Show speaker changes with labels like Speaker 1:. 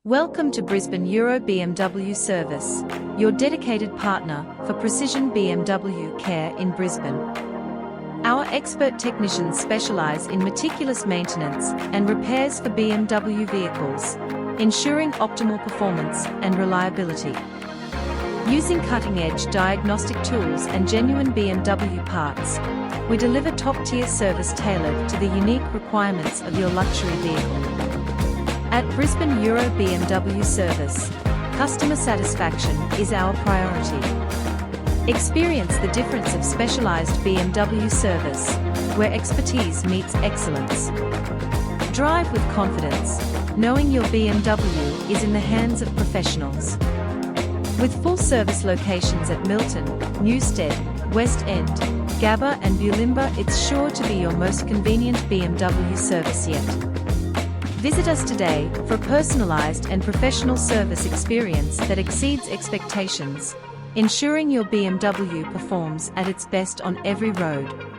Speaker 1: Welcome to Brisbane Euro BMW Service, your dedicated partner for precision BMW care in Brisbane. Our expert technicians specialise in meticulous maintenance and repairs for BMW vehicles, ensuring optimal performance and reliability. Using cutting-edge diagnostic tools and genuine BMW parts, we deliver top-tier service tailored to the unique requirements of your luxury vehicle. At Brisbane Euro BMW Service, customer satisfaction is our priority. Experience the difference of specialised BMW service, where expertise meets excellence. Drive with confidence, knowing your BMW is in the hands of professionals. With full service locations at Milton, Newstead, West End, Gabba and Bulimba, it's sure to be your most convenient BMW service yet. Visit us today for a personalised and professional service experience that exceeds expectations, ensuring your BMW performs at its best on every road.